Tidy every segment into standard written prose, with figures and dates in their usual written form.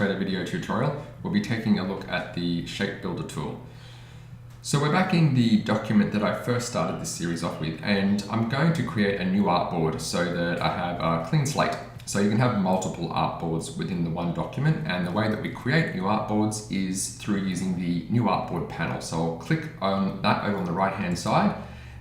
Illustrator video tutorial, we'll be taking a look at the Shapebuilder tool. So we're back in the document that I first started this series off with, and I'm going to create a new artboard so that I have a clean slate. So you can have multiple artboards within the one document, and the way that we create new artboards is through using the new artboard panel. So I'll click on that over on the right hand side,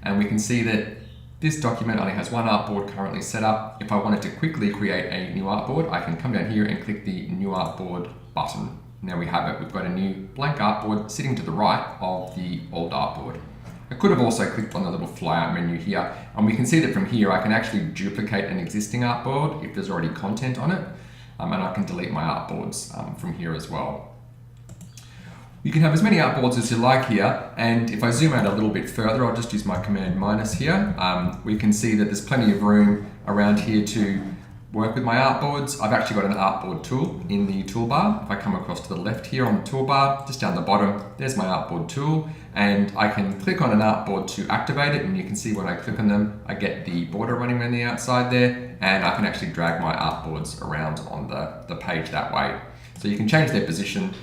and we can see that this document only has one artboard currently set up. If I wanted to quickly create a new artboard, I can come down here and click the new artboard button. Now we have it, we've got a new blank artboard sitting to the right of the old artboard. I could have also clicked on the little flyout menu here, and we can see that from here I can actually duplicate an existing artboard if there's already content on it, and I can delete my artboards from here as well. You can have as many artboards as you like here, and if I zoom out a little bit further, I'll just use my command minus here. We can see that there's plenty of room around here to work with my artboards. I've actually got an artboard tool in the toolbar. If I come across to the left here on the toolbar, just down the bottom, there's my artboard tool, and I can click on an artboard to activate it, and you can see when I click on them, I get the border running on the outside there, and I can actually drag my artboards around on the page that way. So you can change their position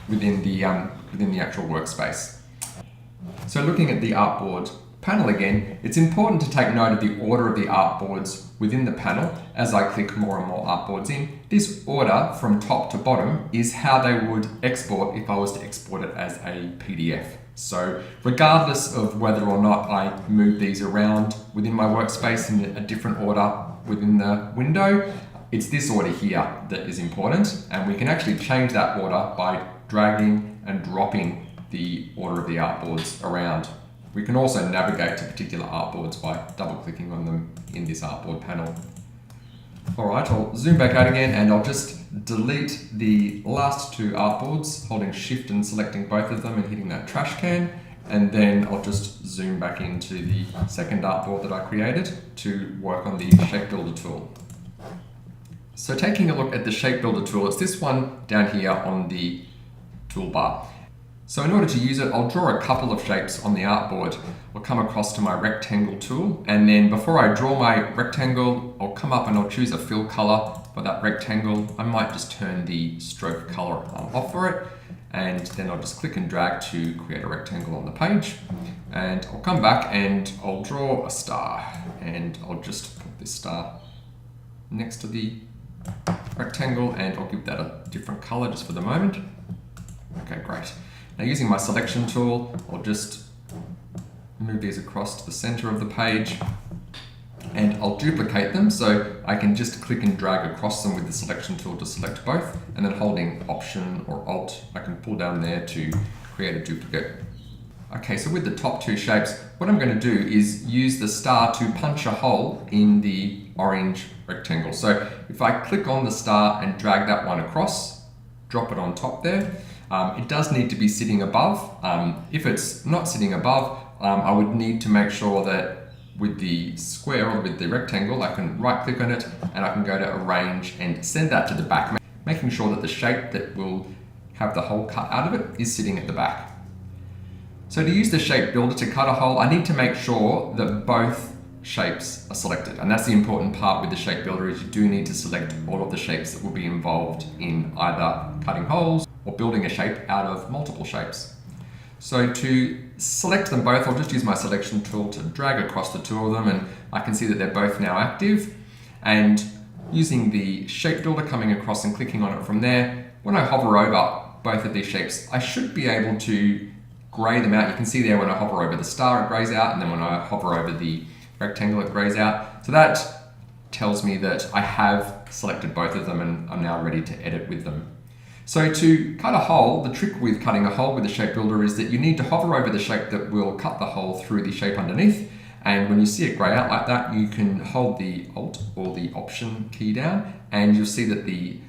within the actual workspace. So looking at the artboard panel again, it's important to take note of the order of the artboards within the panel as I click more and more artboards in. This order from top to bottom is how they would export if I was to export it as a PDF. So regardless of whether or not I move these around within my workspace in a different order within the window, it's this order here that is important, and we can actually change that order by dragging and dropping the order of the artboards around. We can also navigate to particular artboards by double-clicking on them in this artboard panel. Alright, I'll zoom back out again, and I'll just delete the last two artboards, holding Shift and selecting both of them and hitting that trash can, and then I'll just zoom back into the second artboard that I created to work on the Shapebuilder tool. So taking a look at the Shapebuilder tool, it's this one down here on the toolbar. So in order to use it, I'll draw a couple of shapes on the artboard. I'll come across to my rectangle tool, and then before I draw my rectangle, I'll come up and I'll choose a fill color for that rectangle. I might just turn the stroke color off for it, and then I'll just click and drag to create a rectangle on the page. And I'll come back and I'll draw a star, and I'll just put this star next to the rectangle, and I'll give that a different color just for the moment. Okay, great. Now using my selection tool, I'll just move these across to the center of the page, and I'll duplicate them, so I can just click and drag across them with the selection tool to select both, and then holding Option or Alt, I can pull down there to create a duplicate. Okay, so with the top two shapes, what I'm going to do is use the star to punch a hole in the orange rectangle. So if I click on the star and drag that one across, drop it on top there, it does need to be sitting above. If it's not sitting above, I would need to make sure that with the square or with the rectangle, I can right click on it and I can go to Arrange and send that to the back, making sure that the shape that will have the hole cut out of it is sitting at the back. So to use the Shapebuilder to cut a hole, I need to make sure that both shapes are selected. And that's the important part with the Shapebuilder, is you do need to select all of the shapes that will be involved in either cutting holes or building a shape out of multiple shapes. So to select them both, I'll just use my selection tool to drag across the two of them, and I can see that they're both now active. And using the Shapebuilder, coming across and clicking on it from there, when I hover over both of these shapes, I should be able to grey them out. You can see there when I hover over the star it greys out, and then when I hover over the rectangle it greys out. So that tells me that I have selected both of them and I'm now ready to edit with them. So to cut a hole, the trick with cutting a hole with the Shapebuilder is that you need to hover over the shape that will cut the hole through the shape underneath, and when you see it grey out like that, you can hold the Alt or the Option key down, and you'll see that the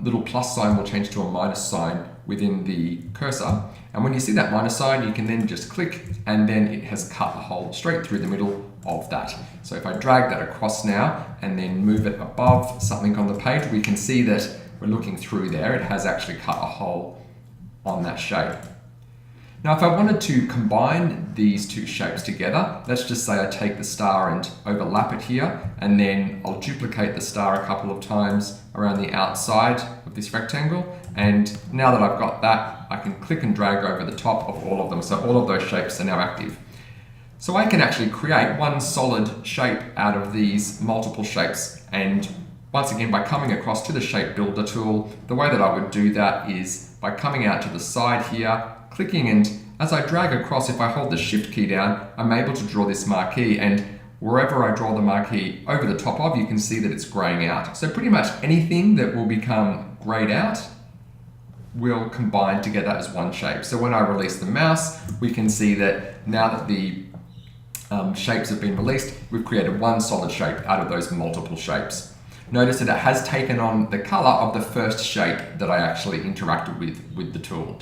little plus sign will change to a minus sign within the cursor. And when you see that minus sign, you can then just click, and then it has cut a hole straight through the middle of that. So if I drag that across now and then move it above something on the page, we can see that we're looking through there. It has actually cut a hole on that shape. Now, if I wanted to combine these two shapes together, let's just say I take the star and overlap it here, and then I'll duplicate the star a couple of times around the outside of this rectangle. And now that I've got that, I can click and drag over the top of all of them. So all of those shapes are now active. So I can actually create one solid shape out of these multiple shapes. And once again, by coming across to the Shapebuilder tool, the way that I would do that is by coming out to the side here, clicking, and as I drag across, if I hold the Shift key down, I'm able to draw this marquee, and wherever I draw the marquee over the top of, you can see that it's graying out. So pretty much anything that will become grayed out will combine together as one shape. So when I release the mouse, we can see that now that the shapes have been released, we've created one solid shape out of those multiple shapes. Notice that it has taken on the color of the first shape that I actually interacted with the tool.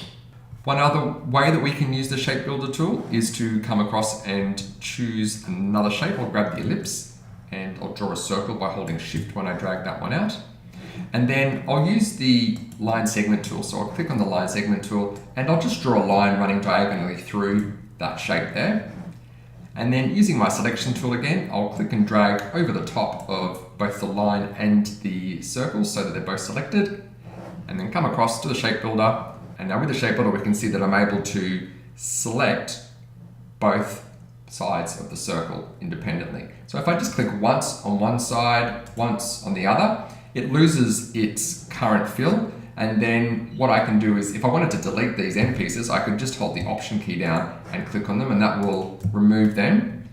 One other way that we can use the Shapebuilder tool is to come across and choose another shape. I'll grab the ellipse and I'll draw a circle by holding Shift when I drag that one out. And then I'll use the line segment tool. So I'll click on the line segment tool and I'll just draw a line running diagonally through that shape there. And then using my selection tool again, I'll click and drag over the top of both the line and the circle so that they're both selected, and then come across to the Shapebuilder. And now with the Shapebuilder, we can see that I'm able to select both sides of the circle independently. So if I just click once on one side, once on the other, it loses its current fill. And then what I can do is, if I wanted to delete these end pieces, I could just hold the Option key down and click on them, and that will remove them.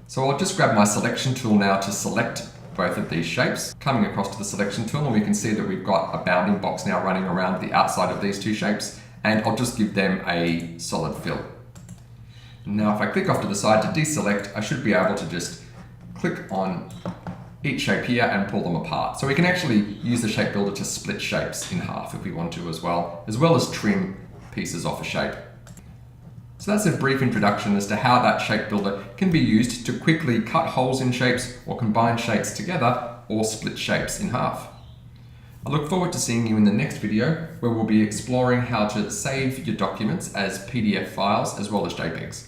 So I'll just grab my selection tool now to select both of these shapes. Coming across to the selection tool, and we can see that we've got a bounding box now running around the outside of these two shapes, and I'll just give them a solid fill. Now if I click off to the side to deselect, I should be able to just click on each shape here and pull them apart. So we can actually use the Shapebuilder to split shapes in half if we want to as well as trim pieces off a shape. So that's a brief introduction as to how that Shapebuilder can be used to quickly cut holes in shapes or combine shapes together or split shapes in half. I look forward to seeing you in the next video where we'll be exploring how to save your documents as PDF files as well as JPEGs.